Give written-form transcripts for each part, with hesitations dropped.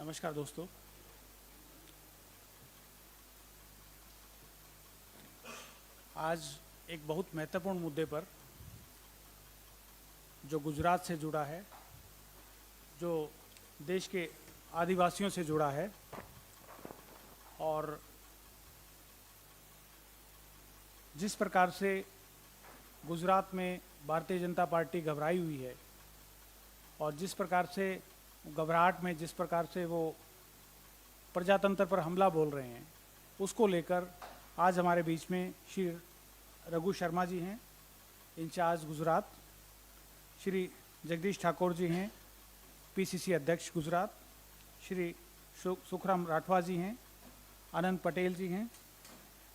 नमस्कार दोस्तों। आज एक बहुत महत्वपूर्ण मुद्दे पर जो गुजरात से जुड़ा है, जो देश के आदिवासियों से जुड़ा है और जिस प्रकार से गुजरात में भारतीय जनता पार्टी घबराई हुई है और जिस प्रकार से घबराहट में जिस प्रकार से वो प्रजातंत्र पर हमला बोल रहे हैं, उसको लेकर आज हमारे बीच में श्री रघु शर्मा जी हैं, इंचार्ज गुजरात, श्री जगदीश ठाकुर जी हैं, पीसीसी अध्यक्ष गुजरात, श्री सुखराम राठवा जी हैं, आनंद पटेल जी हैं,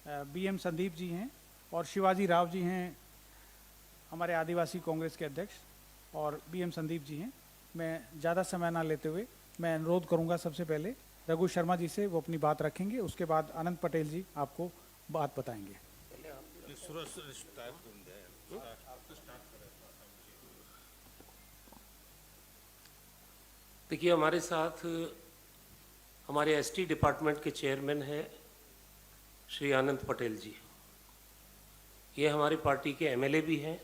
बीएम संदीप जी हैं और शिवाजी राव जी हैं, हमारे आदिवासी कांग्रेस के अध्यक्ष, और बीएम संदीप जी हैं। मैं ज़्यादा समय ना लेते हुए मैं अनुरोध करूंगा सबसे पहले रघु शर्मा जी से, वो अपनी बात रखेंगे। उसके बाद आनंद पटेल जी आपको बात बताएंगे। देखिए, हमारे साथ हमारे एसटी डिपार्टमेंट के चेयरमैन हैं श्री आनंद पटेल जी। ये हमारी पार्टी के एमएलए भी हैं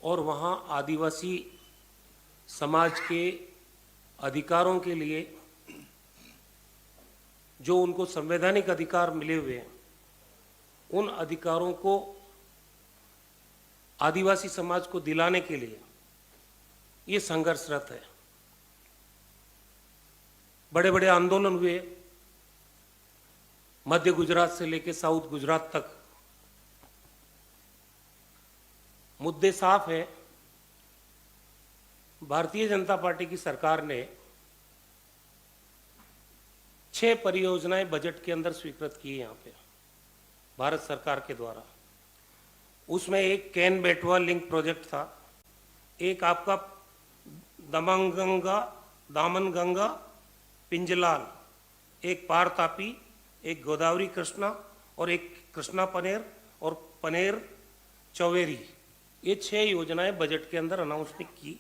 और वहाँ आदिवासी समाज के अधिकारों के लिए जो उनको संवैधानिक अधिकार मिले हुए हैं, उन अधिकारों को आदिवासी समाज को दिलाने के लिए ये संघर्षरत है। बड़े बड़े आंदोलन हुए, मध्य गुजरात से लेकर साउथ गुजरात तक। मुद्दे साफ है। भारतीय जनता पार्टी की सरकार ने 6 परियोजनाएं बजट के अंदर स्वीकृत की है यहाँ पे भारत सरकार के द्वारा। उसमें एक कैन बेटवा लिंक प्रोजेक्ट था, एक आपका दामनगंगा पिंजलाल, एक पार तापी, एक गोदावरी कृष्णा और एक कृष्णा पनेर और पनेर चौवेरी। ये 6 योजनाएं बजट के अंदर अनाउंसमेंट की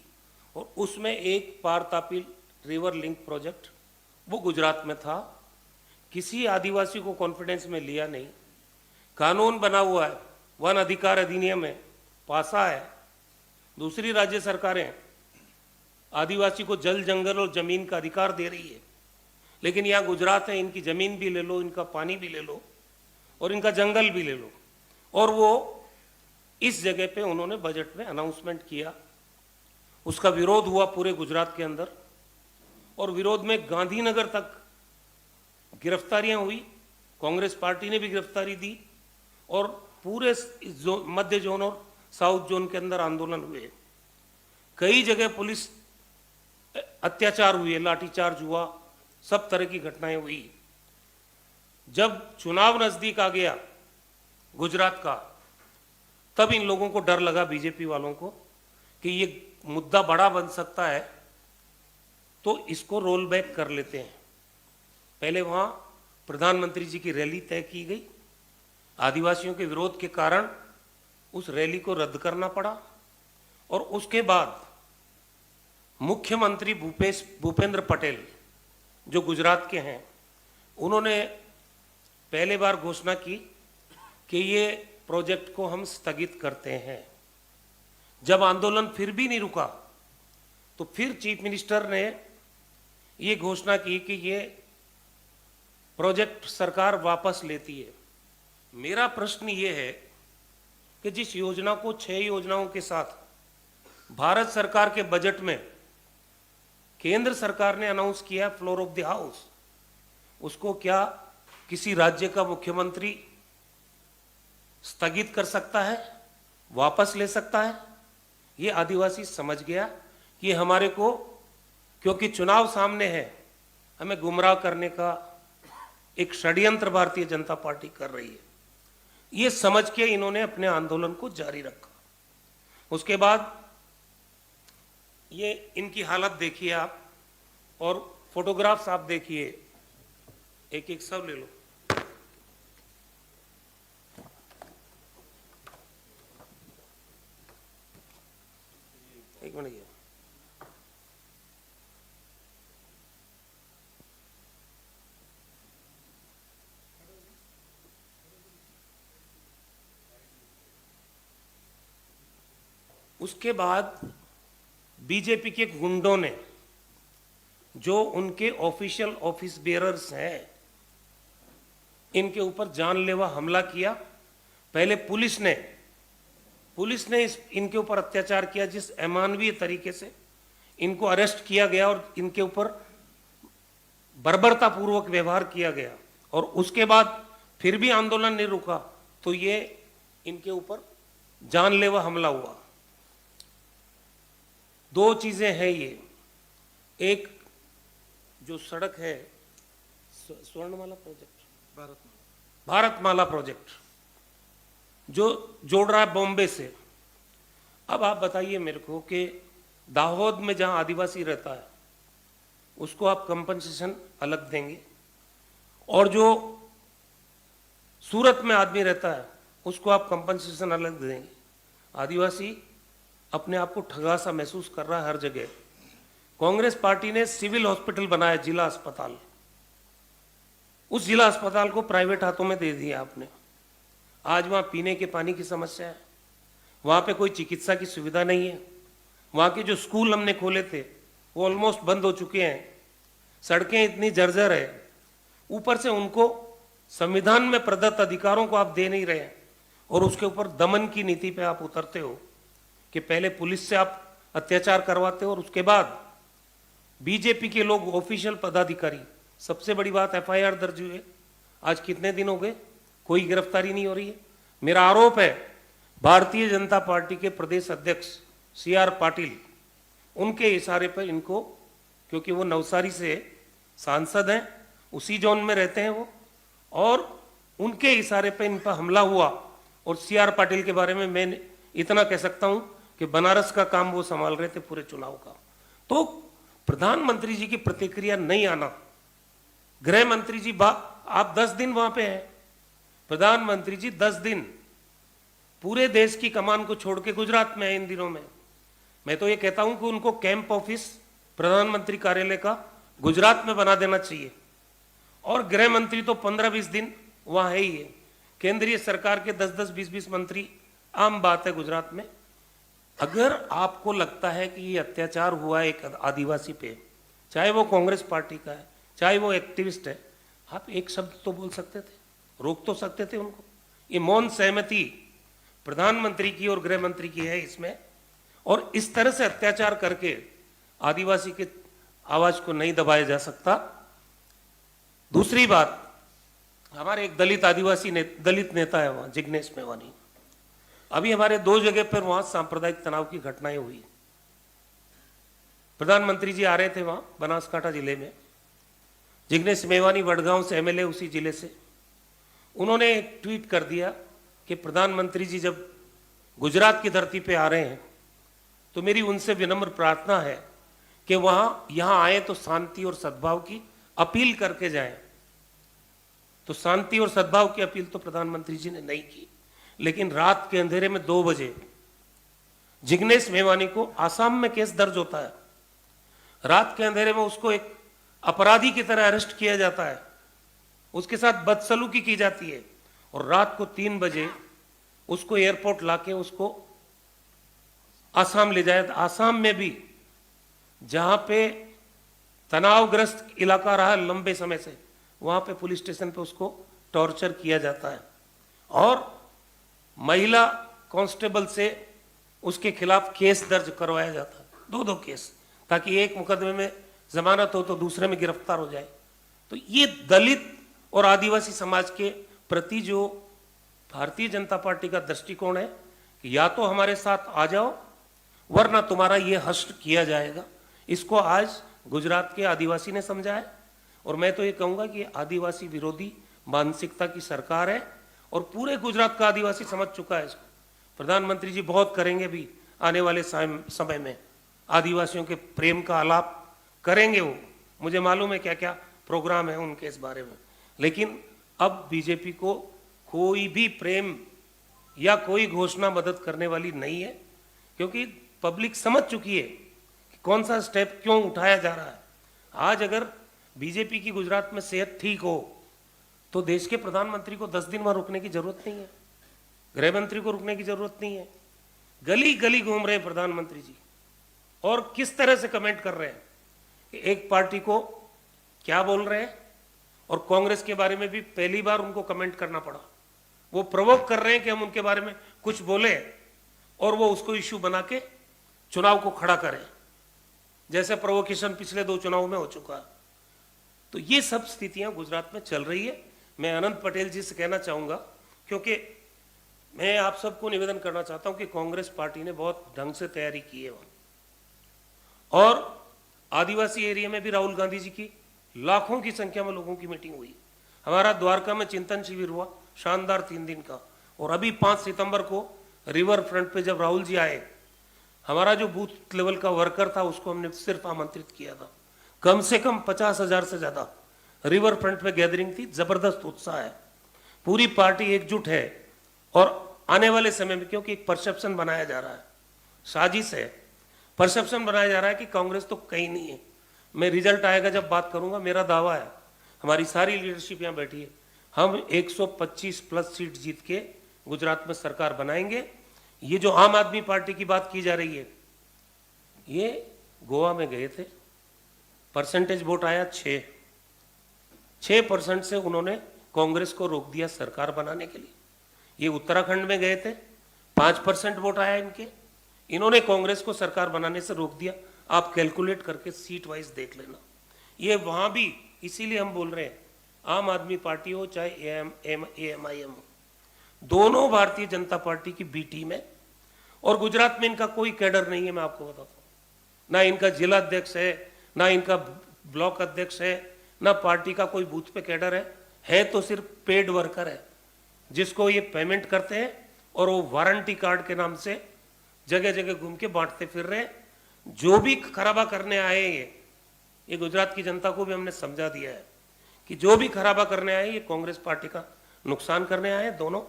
और उसमें एक पार तापी रिवर लिंक प्रोजेक्ट वो गुजरात में था। किसी आदिवासी को कॉन्फिडेंस में लिया नहीं। कानून बना हुआ है, वन अधिकार अधिनियम है, पासा है। दूसरी राज्य सरकारें आदिवासी को जल जंगल और जमीन का अधिकार दे रही है, लेकिन यहाँ गुजरात है, इनकी जमीन भी ले लो, इनका पानी भी ले लो और इनका जंगल भी ले लो। और वो इस जगह पे उन्होंने बजट में अनाउंसमेंट किया। उसका विरोध हुआ पूरे गुजरात के अंदर और विरोध में गांधीनगर तक गिरफ्तारियां हुई। कांग्रेस पार्टी ने भी गिरफ्तारी दी और पूरे मध्य जोन और साउथ जोन के अंदर आंदोलन हुए। कई जगह पुलिस अत्याचार हुए, लाठीचार्ज हुआ, सब तरह की घटनाएं हुई। जब चुनाव नजदीक आ गया गुजरात का, तब इन लोगों को डर लगा, बीजेपी वालों को, कि ये मुद्दा बड़ा बन सकता है, तो इसको रोल बैक कर लेते हैं। पहले वहां प्रधानमंत्री जी की रैली तय की गई। आदिवासियों के विरोध के कारण उस रैली को रद्द करना पड़ा और उसके बाद मुख्यमंत्री भूपेंद्र पटेल जो गुजरात के हैं, उन्होंने पहले बार घोषणा की कि ये प्रोजेक्ट को हम स्थगित करते हैं। जब आंदोलन फिर भी नहीं रुका तो फिर चीफ मिनिस्टर ने ये घोषणा की कि ये प्रोजेक्ट सरकार वापस लेती है। मेरा प्रश्न ये है कि जिस योजना को 6 योजनाओं के साथ भारत सरकार के बजट में केंद्र सरकार ने अनाउंस किया फ्लोर ऑफ द हाउस, उसको क्या किसी राज्य का मुख्यमंत्री स्थगित कर सकता है, वापस ले सकता है? ये आदिवासी समझ गया कि हमारे को, क्योंकि चुनाव सामने है, हमें गुमराह करने का एक षड्यंत्र भारतीय जनता पार्टी कर रही है। ये समझ के इन्होंने अपने आंदोलन को जारी रखा। उसके बाद ये इनकी हालत देखिए आप, और फोटोग्राफ्स आप देखिए, एक एक सब ले लो। एक मिनट, उसके बाद बीजेपी के गुंडों ने, जो उनके ऑफिशियल ऑफिस बेयरर्स हैं, इनके ऊपर जानलेवा हमला किया। पहले पुलिस ने इनके ऊपर अत्याचार किया, जिस अमानवीय तरीके से इनको अरेस्ट किया गया और इनके ऊपर बर्बरतापूर्वक व्यवहार किया गया, और उसके बाद फिर भी आंदोलन नहीं रुका तो ये इनके ऊपर जानलेवा हमला हुआ। दो चीजें हैं ये, एक जो सड़क है स्वर्णमाला प्रोजेक्ट, भारतमाला प्रोजेक्ट जो जोड़ रहा है बॉम्बे से। अब आप बताइए मेरे को कि दाहोद में जहां आदिवासी रहता है उसको आप कंपनसेशन अलग देंगे, और जो सूरत में आदमी रहता है उसको आप कंपनसेशन अलग देंगे। आदिवासी अपने आप को ठगा सा महसूस कर रहा है हर जगह। कांग्रेस पार्टी ने सिविल हॉस्पिटल बनाया, जिला अस्पताल, उस जिला अस्पताल को प्राइवेट हाथों में दे दिया आपने। आज वहां पीने के पानी की समस्या है, वहां पे कोई चिकित्सा की सुविधा नहीं है, वहां के जो स्कूल हमने खोले थे वो ऑलमोस्ट बंद हो चुके हैं, सड़कें इतनी जर्जर है, ऊपर से उनको संविधान में प्रदत्त अधिकारों को आप दे नहीं रहे हैं, और उसके ऊपर दमन की नीति पे आप उतरते हो कि पहले पुलिस से आप अत्याचार करवाते हो और उसके बाद बीजेपी के लोग ऑफिशियल पदाधिकारी, सबसे बड़ी बात एफआईआर दर्ज हुई है, आज कितने दिन हो गए कोई गिरफ्तारी नहीं हो रही है। मेरा आरोप है भारतीय जनता पार्टी के प्रदेश अध्यक्ष CR पाटिल, उनके इशारे पर इनको, क्योंकि वो नवसारी से सांसद हैं, उसी जोन में रहते हैं वो, और उनके इशारे पर इन पर हमला हुआ। और CR पाटिल के बारे में मैं इतना कह सकता हूं कि बनारस का काम वो संभाल रहे थे पूरे चुनाव का। तो प्रधानमंत्री जी की प्रतिक्रिया नहीं आना, गृह मंत्री जी आप 10 दिन वहां पे हैं, प्रधानमंत्री जी 10 दिन पूरे देश की कमान को छोड़ के गुजरात में है इन दिनों में। मैं तो ये कहता हूं कि उनको कैंप ऑफिस प्रधानमंत्री कार्यालय का गुजरात में बना देना चाहिए, और गृह मंत्री तो 15-20 दिन वहां है ही है। केंद्रीय सरकार के 10-10, 20-20 मंत्री आम बात है गुजरात में। अगर आपको लगता है कि ये अत्याचार हुआ है एक आदिवासी पे, चाहे वो कांग्रेस पार्टी का है, चाहे वो एक्टिविस्ट है, आप एक शब्द तो बोल सकते थे, रोक तो सकते थे उनको। ये मौन सहमति प्रधानमंत्री की और गृह मंत्री की है इसमें, और इस तरह से अत्याचार करके आदिवासी के आवाज को नहीं दबाया जा सकता। दूसरी बात, हमारे एक दलित नेता है वहां, जिग्नेश मेवानी, अभी हमारे 2 जगह पर वहां सांप्रदायिक तनाव की घटनाएं हुई। प्रधानमंत्री जी आ रहे थे वहां बनासकांठा जिले में, जिग्नेश मेवानी वडगांव से MLA उसी जिले से, उन्होंने एक ट्वीट कर दिया कि प्रधानमंत्री जी जब गुजरात की धरती पे आ रहे हैं तो मेरी उनसे विनम्र प्रार्थना है कि वहां यहां आए तो शांति और सद्भाव की अपील करके जाएं। तो शांति और सद्भाव की अपील तो प्रधानमंत्री जी ने नहीं की, लेकिन रात के अंधेरे में 2 बजे जिग्नेश मेवानी को आसाम में केस दर्ज होता है, रात के अंधेरे में उसको एक अपराधी की तरह अरेस्ट किया जाता है, उसके साथ बदसलूकी की जाती है, और रात को 3 बजे उसको एयरपोर्ट लाके उसको आसाम ले जाए। आसाम में भी जहां पे तनावग्रस्त इलाका रहा लंबे समय से, वहां पे पुलिस स्टेशन पे उसको टॉर्चर किया जाता है, और महिला कांस्टेबल से उसके खिलाफ केस दर्ज करवाया जाता है, 2-2 केस, ताकि एक मुकदमे में जमानत हो तो दूसरे में गिरफ्तार हो जाए। तो ये दलित और आदिवासी समाज के प्रति जो भारतीय जनता पार्टी का दृष्टिकोण है कि या तो हमारे साथ आ जाओ वरना तुम्हारा ये हस्त किया जाएगा, इसको आज गुजरात के आदिवासी ने समझा है। और मैं तो ये कहूंगा कि आदिवासी विरोधी मानसिकता की सरकार है, और पूरे गुजरात का आदिवासी समझ चुका है इसको। प्रधानमंत्री जी बहुत करेंगे भी आने वाले समय में, आदिवासियों के प्रेम का आलाप करेंगे वो, मुझे मालूम है क्या क्या प्रोग्राम है उनके इस बारे में। लेकिन अब बीजेपी को कोई भी प्रेम या कोई घोषणा मदद करने वाली नहीं है, क्योंकि पब्लिक समझ चुकी है कि कौन सा स्टेप क्यों उठाया जा रहा है। आज अगर बीजेपी की गुजरात में सेहत ठीक हो तो देश के प्रधानमंत्री को 10 दिन वहां रुकने की जरूरत नहीं है, गृह मंत्री को रुकने की जरूरत नहीं है, गली गली घूम रहे हैं प्रधानमंत्री जी और किस तरह से कमेंट कर रहे हैं कि एक पार्टी को क्या बोल रहे हैं। और कांग्रेस के बारे में भी पहली बार उनको कमेंट करना पड़ा। वो प्रोवोक कर रहे हैं कि हम उनके बारे में कुछ बोले और वो उसको इश्यू बना के चुनाव को खड़ा करें, जैसे प्रोवोकेशन पिछले 2 चुनाव में हो चुका है। तो ये सब स्थितियां गुजरात में चल रही है। मैं अनंत पटेल जी से कहना चाहूंगा, क्योंकि मैं आप सबको निवेदन करना चाहता हूं कि कांग्रेस पार्टी ने बहुत ढंग से तैयारी की है वहां। और आदिवासी एरिया में भी राहुल गांधी जी की लाखों की संख्या में लोगों की मीटिंग हुई। हमारा द्वारका में चिंतन शिविर हुआ, शानदार 3 दिन का। और अभी 5 सितंबर को रिवर फ्रंट पे जब राहुल जी आए, हमारा जो बूथ लेवल का वर्कर था उसको हमने सिर्फ आमंत्रित किया था। कम से कम 50,000 से ज्यादा रिवर फ्रंट पे गैदरिंग थी। जबरदस्त उत्साह है, पूरी पार्टी एकजुट है। और आने वाले समय में, क्योंकि एक परसेप्शन बनाया जा रहा है, साजिश है, परसेप्शन बनाया जा रहा है कि कांग्रेस तो कहीं नहीं है। मैं रिजल्ट आएगा जब बात करूंगा, मेरा दावा है, हमारी सारी लीडरशिप यहाँ बैठी है, हम 125 प्लस सीट जीत के गुजरात में सरकार बनाएंगे। ये जो आम आदमी पार्टी की बात की जा रही है, ये गोवा में गए थे, परसेंटेज वोट आया 6% से उन्होंने कांग्रेस को रोक दिया सरकार बनाने के लिए। ये उत्तराखंड में गए थे, 5% वोट आया इनके, इन्होंने कांग्रेस को सरकार बनाने से रोक दिया। आप कैलकुलेट करके सीट वाइज देख लेना। ये वहां भी, इसीलिए हम बोल रहे हैं, आम आदमी पार्टी हो चाहे AMIM हो, दोनों भारतीय जनता पार्टी की बी टीम है। और गुजरात में इनका कोई कैडर नहीं है, मैं आपको बताता हूं। ना इनका जिला अध्यक्ष है, ना इनका ब्लॉक अध्यक्ष है, ना पार्टी का कोई बूथ पे कैडर है तो सिर्फ पेड वर्कर है, जिसको ये पेमेंट करते हैं और वो वारंटी कार्ड के नाम से जगह जगह घूम के बांटते फिर रहे हैं। जो भी खराबा करने आए ये गुजरात की जनता को भी हमने समझा दिया है कि जो भी खराबा करने आए ये कांग्रेस पार्टी का नुकसान करने आए दोनों।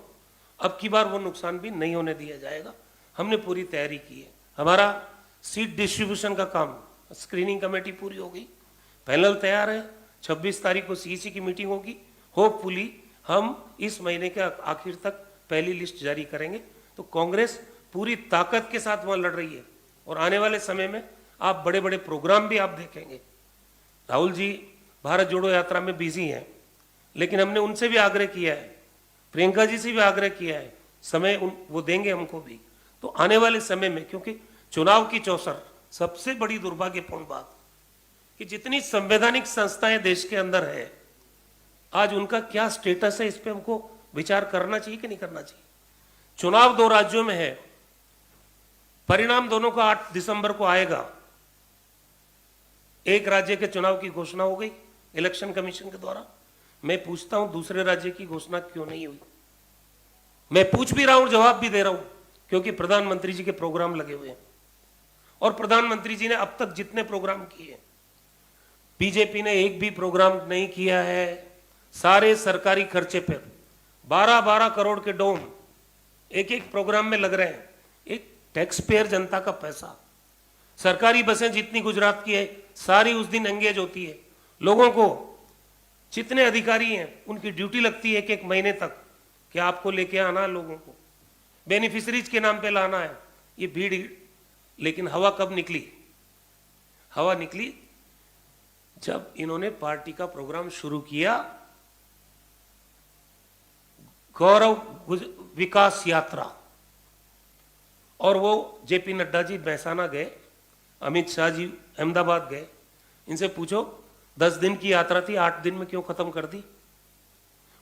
अब की बार वो नुकसान भी नहीं होने दिया जाएगा। हमने पूरी तैयारी की है। हमारा सीट डिस्ट्रीब्यूशन का काम, स्क्रीनिंग कमेटी पूरी हो गई, पैनल तैयार है। 26 तारीख को CEC की मीटिंग होगी। होपफुली हम इस महीने के आखिर तक पहली लिस्ट जारी करेंगे। तो कांग्रेस पूरी ताकत के साथ वहां लड़ रही है और आने वाले समय में आप बड़े बड़े प्रोग्राम भी आप देखेंगे। राहुल जी भारत जोड़ो यात्रा में बिजी हैं, लेकिन हमने उनसे भी आग्रह किया है, प्रियंका जी से भी आग्रह किया है, समय वो देंगे हमको भी। तो आने वाले समय में, क्योंकि चुनाव की चौसर, सबसे बड़ी दुर्भाग्यपूर्ण बात कि जितनी संवैधानिक संस्थाएं देश के अंदर है, आज उनका क्या स्टेटस है, इस पे हमको विचार करना चाहिए कि नहीं करना चाहिए। चुनाव 2 राज्यों में है, परिणाम दोनों का 8 दिसंबर को आएगा। एक राज्य के चुनाव की घोषणा हो गई इलेक्शन कमीशन के द्वारा। मैं पूछता हूं दूसरे राज्य की घोषणा क्यों नहीं हुई? मैं पूछ भी रहा हूं, जवाब भी दे रहा हूं, क्योंकि प्रधानमंत्री जी के प्रोग्राम लगे हुए हैं। और प्रधानमंत्री जी ने अब तक जितने प्रोग्राम किए, बीजेपी ने एक भी प्रोग्राम नहीं किया है। सारे सरकारी खर्चे पर 12-12 करोड़ के डोम एक एक प्रोग्राम में लग रहे हैं। एक टैक्स पेयर जनता का पैसा। सरकारी बसें जितनी गुजरात की है सारी उस दिन एंगेज होती है। लोगों को, जितने अधिकारी हैं उनकी ड्यूटी लगती है एक महीने तक कि आपको लेके आना, लोगों को बेनिफिशरीज के नाम पे लाना है। ये भीड़, लेकिन हवा कब निकली? हवा निकली जब इन्होंने पार्टी का प्रोग्राम शुरू किया, गौरव विकास यात्रा। और वो JP नड्डा जी महसाना गए, अमित शाह जी अहमदाबाद गए। इनसे पूछो 10 दिन की यात्रा थी, 8 दिन में क्यों खत्म कर दी?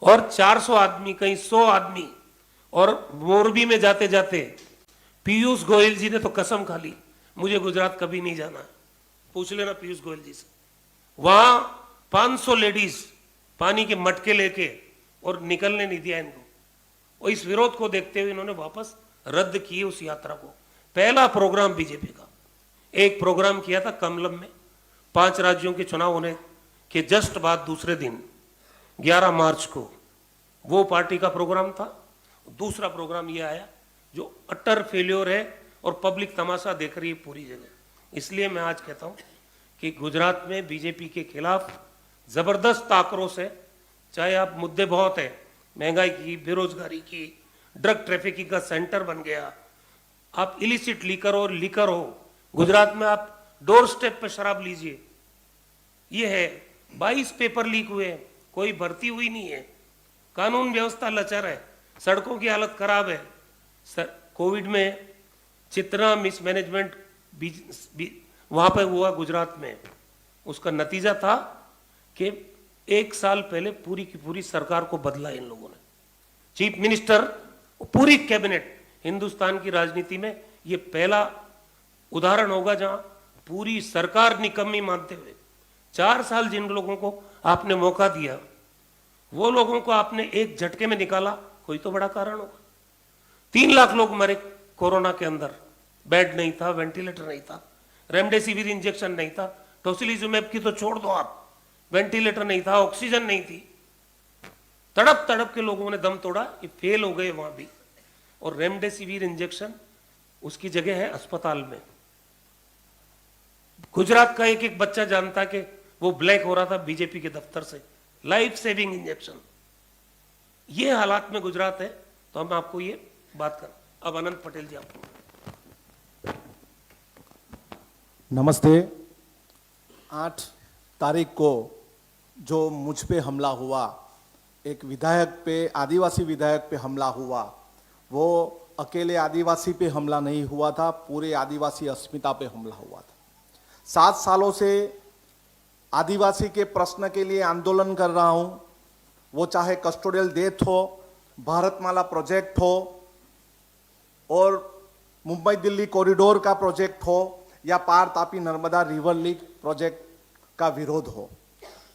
और 400 आदमी, कहीं 100 आदमी। और मोरबी में जाते जाते पीयूष गोयल जी ने तो कसम खा ली, मुझे गुजरात कभी नहीं जाना है। पूछ लेना पीयूष गोयल जी से। वहां 500 लेडीज पानी के मटके लेके, और निकलने नहीं दिया इनको। और इस विरोध को देखते हुए इन्होंने वापस रद्द किए उस यात्रा को। पहला प्रोग्राम बीजेपी का, एक प्रोग्राम किया था कमलम में 5 राज्यों के चुनाव होने के जस्ट बाद दूसरे दिन 11 मार्च को, वो पार्टी का प्रोग्राम था। दूसरा प्रोग्राम ये आया जो अटर फेल्योर है और पब्लिक तमाशा देख रही है पूरी जगह। इसलिए मैं आज कहता हूं कि गुजरात में बीजेपी के खिलाफ जबरदस्त आक्रोश है। चाहे आप मुद्दे बहुत है, महंगाई की, बेरोजगारी की, ड्रग ट्रैफिकिंग का सेंटर बन गया, आप इलिसिट लीकर हो, गुजरात में आप डोर स्टेप पे शराब लीजिए। ये है, 22 पेपर लीक हुए हैं, कोई भर्ती हुई नहीं है, कानून व्यवस्था लचर है, सड़कों की हालत खराब है। कोविड में जितना मिसमैनेजमेंट वहां पे हुआ गुजरात में, उसका नतीजा था कि 1 साल पहले पूरी की पूरी सरकार को बदला इन लोगों ने। चीफ मिनिस्टर, पूरी कैबिनेट, हिंदुस्तान की राजनीति में ये पहला उदाहरण होगा जहां पूरी सरकार निकम्मी मानते हुए 4 साल जिन लोगों को आपने मौका दिया, वो लोगों को आपने एक झटके में निकाला, कोई तो बड़ा कारण होगा। 3 लाख लोग मरे कोरोना के अंदर, बेड नहीं था, वेंटिलेटर नहीं था, रेमडेसिविर इंजेक्शन नहीं था, टोसिलिजुमेब की तो छोड़ दो आप, वेंटिलेटर नहीं था, ऑक्सीजन नहीं थी, तड़प तड़प के लोगों ने दम तोड़ा, ये फेल हो गए वहां भी। और रेमडेसिविर इंजेक्शन उसकी जगह है अस्पताल में। गुजरात का एक एक बच्चा जानता कि वो ब्लैक हो रहा था बीजेपी के दफ्तर से, लाइफ सेविंग इंजेक्शन। ये हालात में गुजरात है, तो हम आपको ये बात कर। अब अनंत पटेल जी आपको। नमस्ते। 8 तारीख को जो मुझ पे हमला हुआ, एक विधायक पे, आदिवासी विधायक पे हमला हुआ, वो अकेले आदिवासी पे हमला नहीं हुआ था, पूरे आदिवासी अस्मिता पे हमला हुआ था। 7 सालों से आदिवासी के प्रश्न के लिए आंदोलन कर रहा हूं, वो चाहे कस्टोडियल डेथ हो, भारतमाला प्रोजेक्ट हो, और मुंबई दिल्ली कॉरिडोर का प्रोजेक्ट हो, या Par Tapi Narmada river link project का विरोध हो।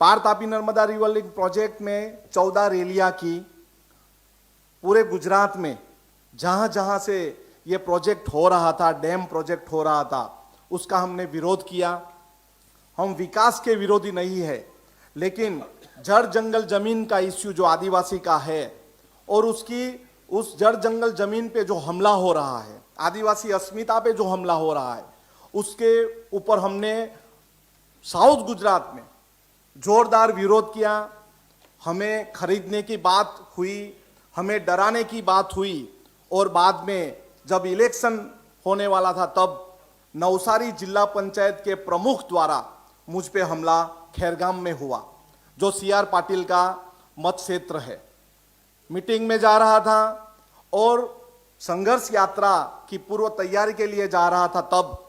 Par Tapi Narmada river link project में 14 रैलियां की, पूरे गुजरात में जहां जहां से ये प्रोजेक्ट हो रहा था, डैम प्रोजेक्ट हो रहा था, उसका हमने विरोध किया। हम विकास के विरोधी नहीं है, लेकिन जड़ जंगल जमीन का इश्यू जो आदिवासी का है, और उस जड़ जंगल जमीन पे जो हमला हो रहा है, आदिवासी अस्मिता पे जो हमला हो रहा है, उसके ऊपर हमने साउथ गुजरात में जोरदार विरोध किया। हमें खरीदने की बात हुई, हमें डराने की बात हुई, और बाद में जब इलेक्शन होने वाला था तब नवसारी जिला पंचायत के प्रमुख द्वारा मुझ पे हमला खैरगाम में हुआ, जो CR पाटिल का मत क्षेत्र है। मीटिंग में जा रहा था और संघर्ष यात्रा की पूर्व तैयारी के लिए जा रहा था, तब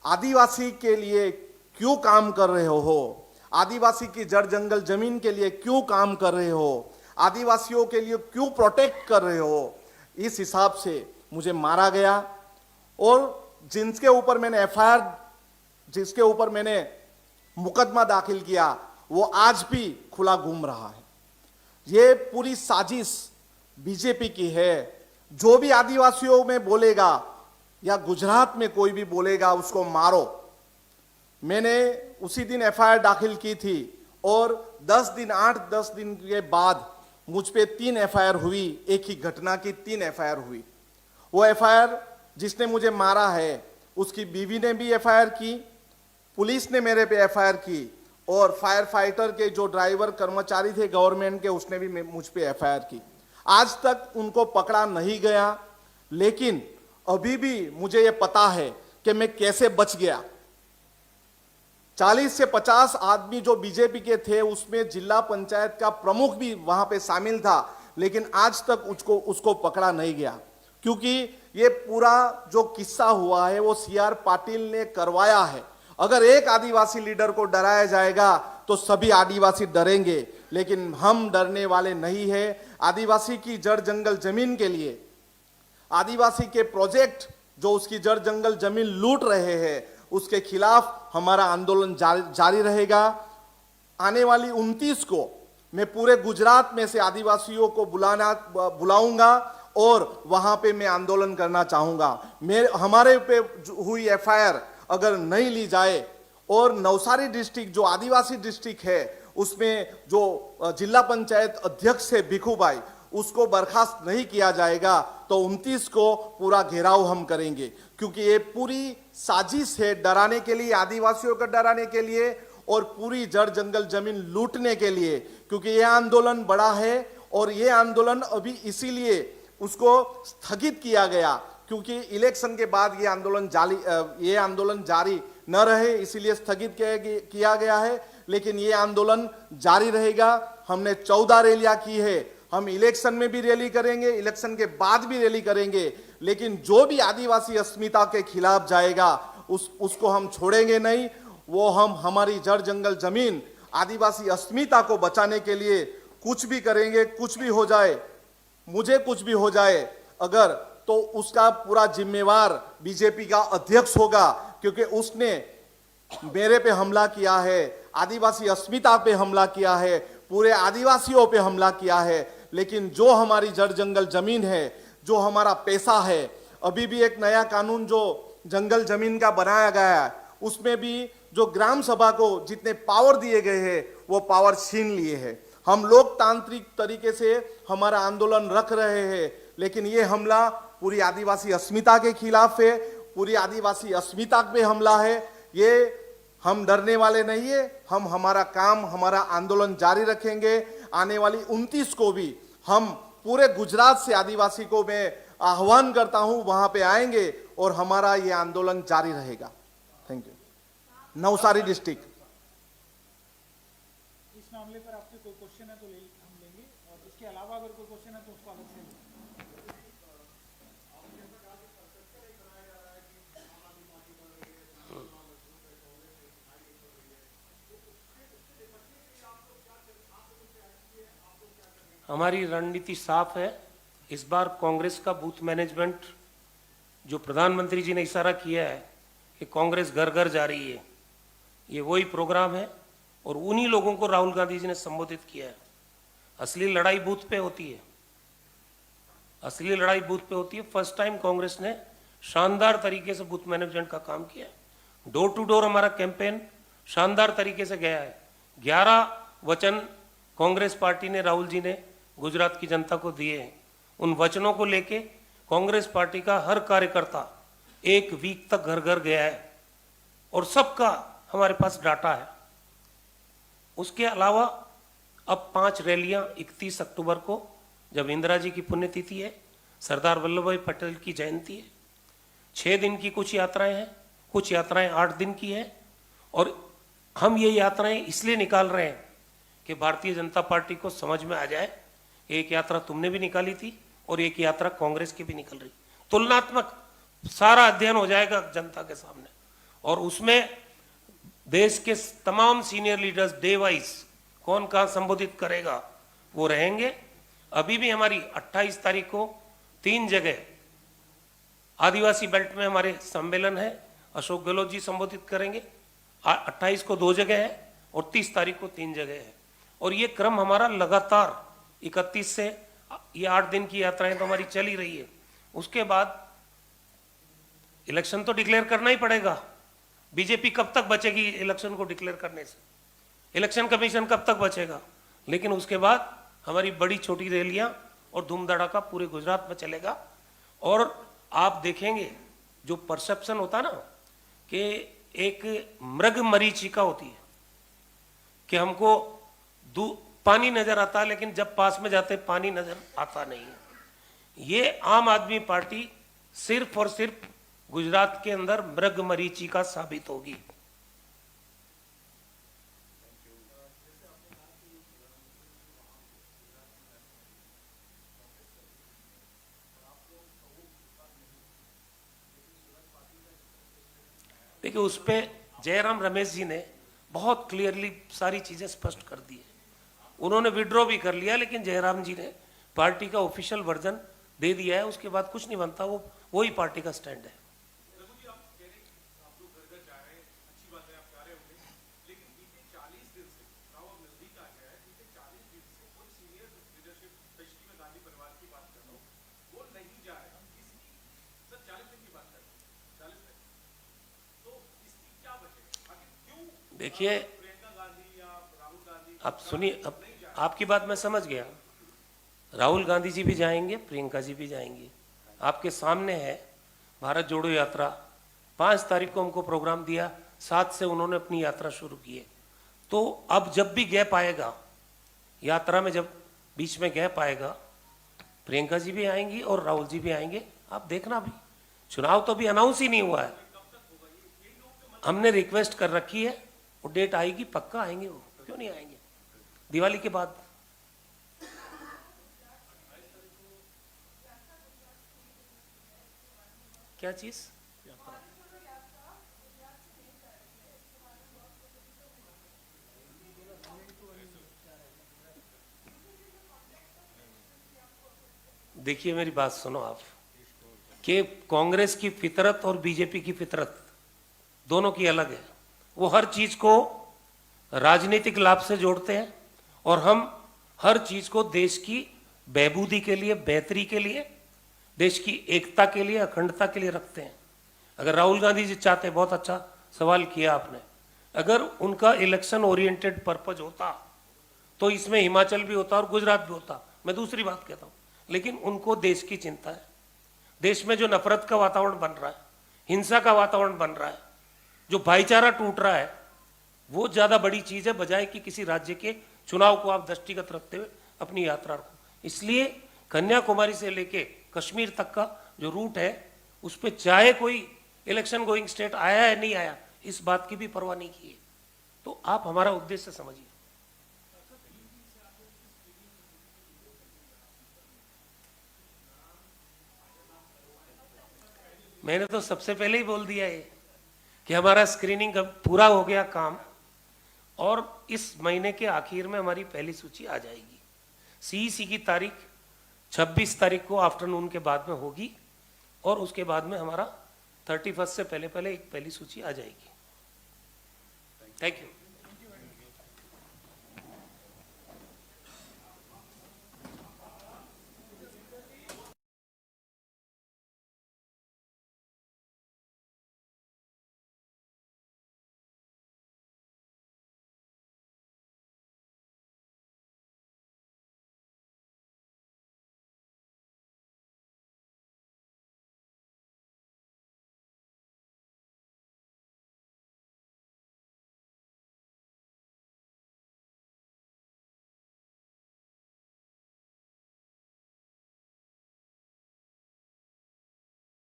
आदिवासी के लिए क्यों काम कर रहे हो, आदिवासी की जड़ जंगल जमीन के लिए क्यों काम कर रहे हो, आदिवासियों के लिए क्यों प्रोटेक्ट कर रहे हो, इस हिसाब से मुझे मारा गया। और जिसके ऊपर मैंने मुकदमा दाखिल किया, वो आज भी खुला घूम रहा है। ये पूरी साजिश बीजेपी की है। जो भी आदिवासियों में बोलेगा या गुजरात में कोई भी बोलेगा, उसको मारो। मैंने उसी दिन FIR दाखिल की थी, और 8-10 दिन के बाद मुझ पे 3 FIR हुई, एक ही घटना की 3 FIR हुई। वो FIR जिसने मुझे मारा है, उसकी बीवी ने भी FIR की, पुलिस ने मेरे पे FIR की, और फायर फाइटर के जो ड्राइवर कर्मचारी थे गवर्नमेंट के, उसने भी मुझ पे FIR की। आज तक उनको पकड़ा नहीं गया, लेकिन अभी भी मुझे ये पता है कि मैं कैसे बच गया। 40 से 50 आदमी जो बीजेपी के थे, उसमें जिला पंचायत का प्रमुख भी वहां पे शामिल था, लेकिन आज तक उसको पकड़ा नहीं गया, क्योंकि ये पूरा जो किस्सा हुआ है वो CR पाटिल ने करवाया है। अगर एक आदिवासी लीडर को डराया जाएगा तो सभी आदिवासी डरेंगे, लेकिन हम डरने वाले नहीं है। आदिवासी की जड़ जंगल जमीन के लिए, आदिवासी के प्रोजेक्ट जो उसकी जड़ जंगल जमीन लूट रहे हैं, उसके खिलाफ हमारा आंदोलन जारी रहेगा। आने वाली 29 को मैं पूरे गुजरात में से आदिवासियों को बुलाऊंगा, और वहां पे मैं आंदोलन करना चाहूंगा। हमारे पे हुई FIR अगर नहीं ली जाए, और नवसारी डिस्ट्रिक्ट जो आदिवासी डिस्ट्रिक्ट है, उसमें जो जिला पंचायत अध्यक्ष है भिखूभाई, उसको बर्खास्त नहीं किया जाएगा, तो 29 को पूरा घेराव हम करेंगे, क्योंकि ये पूरी साजिश है डराने के लिए, आदिवासियों को डराने के लिए, और पूरी जड़ जंगल जमीन लूटने के लिए। क्योंकि ये आंदोलन बड़ा है, और ये आंदोलन अभी इसीलिए उसको स्थगित किया गया, क्योंकि इलेक्शन के बाद ये आंदोलन जारी न रहे इसीलिए स्थगित किया गया है, लेकिन ये आंदोलन जारी रहेगा। हमने 14 रैलियां की है, हम इलेक्शन में भी रैली करेंगे, इलेक्शन के बाद भी रैली करेंगे, लेकिन जो भी आदिवासी अस्मिता के खिलाफ जाएगा उसको हम छोड़ेंगे नहीं। वो हम हमारी जड़ जंगल जमीन आदिवासी अस्मिता को बचाने के लिए कुछ भी करेंगे, कुछ भी हो जाए, मुझे कुछ भी हो जाए अगर, तो उसका पूरा जिम्मेवार बीजेपी का अध्यक्ष होगा, क्योंकि उसने मेरे पे हमला किया है, आदिवासी अस्मिता पे हमला किया है, पूरे आदिवासियों पे हमला किया है। लेकिन जो हमारी जड़ जंगल जमीन है, जो हमारा पैसा है, अभी भी एक नया कानून जो जंगल जमीन का बनाया गया है, उसमें भी जो ग्राम सभा को जितने पावर दिए गए हैं वो पावर छीन लिए हैं। हम लोकतांत्रिक तरीके से हमारा आंदोलन रख रहे हैं, लेकिन ये हमला पूरी आदिवासी अस्मिता के खिलाफ है, पूरी आदिवासी अस्मिता पे हमला है। ये हम डरने वाले नहीं है, हम हमारा काम, हमारा आंदोलन जारी रखेंगे। आने वाली 29 को भी हम पूरे गुजरात से आदिवासी को मैं आह्वान करता हूं, वहां पे आएंगे और हमारा ये आंदोलन जारी रहेगा। Thank you. नवसारी डिस्ट्रिक्ट। इस मामले पर आपके कोई क्वेश्चन है तो हम लेंगे, और इसके अलावा अगर कोई क्वेश्चन है तो उसको अलग से लेंगे। हमारी रणनीति साफ है। इस बार कांग्रेस का बूथ मैनेजमेंट, जो प्रधानमंत्री जी ने इशारा किया है कि कांग्रेस घर घर जा रही है, ये वही प्रोग्राम है और उन्हीं लोगों को राहुल गांधी जी ने संबोधित किया है। असली लड़ाई बूथ पे होती है, असली लड़ाई बूथ पे होती है। फर्स्ट टाइम कांग्रेस ने शानदार तरीके से बूथ मैनेजमेंट का काम किया है। डोर टू डोर हमारा कैंपेन शानदार तरीके से गया है। 11 वचन कांग्रेस पार्टी ने, राहुल जी ने गुजरात की जनता को दिए हैं। उन वचनों को लेके कांग्रेस पार्टी का हर कार्यकर्ता एक वीक तक घर घर गया है और सबका हमारे पास डाटा है। उसके अलावा अब 5 रैलियां 31 अक्टूबर को, जब इंदिरा जी की पुण्यतिथि है, सरदार वल्लभ भाई पटेल की जयंती है। 6 दिन की कुछ यात्राएं हैं, कुछ यात्राएं 8 दिन की है। और हम ये यात्राएं इसलिए निकाल रहे हैं कि भारतीय जनता पार्टी को समझ में आ जाए, एक यात्रा तुमने भी निकाली थी और एक यात्रा कांग्रेस की भी निकल रही। तुलनात्मक सारा अध्ययन हो जाएगा जनता के सामने, और उसमें देश के तमाम सीनियर लीडर्स डे वाइज कौन कहां संबोधित करेगा वो रहेंगे। अभी भी हमारी 28 तारीख को 3 जगह आदिवासी बेल्ट में हमारे सम्मेलन है, अशोक गहलोत जी संबोधित करेंगे। 28 को 2 जगह है और 30 तारीख को 3 जगह है। और ये क्रम हमारा लगातार 31 से, ये 8 दिन की यात्राएं तो हमारी चल ही रही है। उसके बाद इलेक्शन तो डिक्लेयर करना ही पड़ेगा। बीजेपी कब तक बचेगी इलेक्शन को डिक्लेयर करने से? इलेक्शन कमीशन कब तक बचेगा? लेकिन उसके बाद हमारी बड़ी छोटी रैलियां और धूम धड़ाका पूरे गुजरात में चलेगा। और आप देखेंगे जो परसेप्शन होता ना कि एक मृग मरीचिका होती है कि हमको पानी नजर आता है, लेकिन जब पास में जाते पानी नजर आता नहीं है। ये आम आदमी पार्टी सिर्फ और सिर्फ गुजरात के अंदर मृग मरीचिका साबित होगी। देखिए, उस पे जयराम रमेश जी ने बहुत क्लियरली सारी चीजें स्पष्ट कर दी है। उन्होंने विड्रॉ भी कर लिया, लेकिन जयराम जी ने पार्टी का ऑफिशियल वर्जन दे दिया है। उसके बाद कुछ नहीं बनता, वो वही पार्टी का स्टैंड है। देखिए, अब सुनिए, अब आपकी बात मैं समझ गया। राहुल गांधी जी भी जाएंगे, प्रियंका जी भी जाएंगी। आपके सामने है भारत जोड़ो यात्रा। 5 तारीख को हमको प्रोग्राम दिया, 7 से उन्होंने अपनी यात्रा शुरू की है। तो अब जब भी गैप आएगा यात्रा में, जब बीच में गैप आएगा, प्रियंका जी भी आएंगी और राहुल जी भी आएंगे। आप देखना भी चुनाव तो अभी अनाउंस ही नहीं हुआ है। हमने रिक्वेस्ट कर रखी है, वो डेट आएगी, पक्का आएंगे वो, क्यों नहीं आएंगे, दिवाली के बाद। क्या चीज? देखिए मेरी बात सुनो आप, कि कांग्रेस की फितरत और बीजेपी की फितरत दोनों की अलग है। वो हर चीज को राजनीतिक लाभ से जोड़ते हैं और हम हर चीज को देश की बहबूदी के लिए, बेहतरी के लिए, देश की एकता के लिए, अखंडता के लिए रखते हैं। अगर राहुल गांधी जी चाहते, बहुत अच्छा सवाल किया आपने, अगर उनका इलेक्शन ओरिएंटेड पर्पज होता तो इसमें हिमाचल भी होता और गुजरात भी होता, मैं दूसरी बात कहता हूं। लेकिन उनको देश की चिंता है। देश में जो नफरत का वातावरण बन रहा है, हिंसा का वातावरण बन रहा है, जो भाईचारा टूट रहा है, वो ज्यादा बड़ी चीज है बजाय कि किसी राज्य के चुनाव को आप दृष्टिगत रखते हुए अपनी यात्रा रखो। इसलिए कन्याकुमारी से लेके कश्मीर तक का जो रूट है, उस पर चाहे कोई इलेक्शन गोइंग स्टेट आया है नहीं आया, इस बात की भी परवाह नहीं की है। तो आप हमारा उद्देश्य समझिए। मैंने तो सबसे पहले ही बोल दिया है कि हमारा स्क्रीनिंग अब पूरा हो गया काम, और इस महीने के आखिर में हमारी पहली सूची आ जाएगी। सीईसी की तारीख 26 तारीख को आफ्टरनून के बाद में होगी, और उसके बाद में हमारा 31 से पहले पहले एक पहली सूची आ जाएगी। Thank you.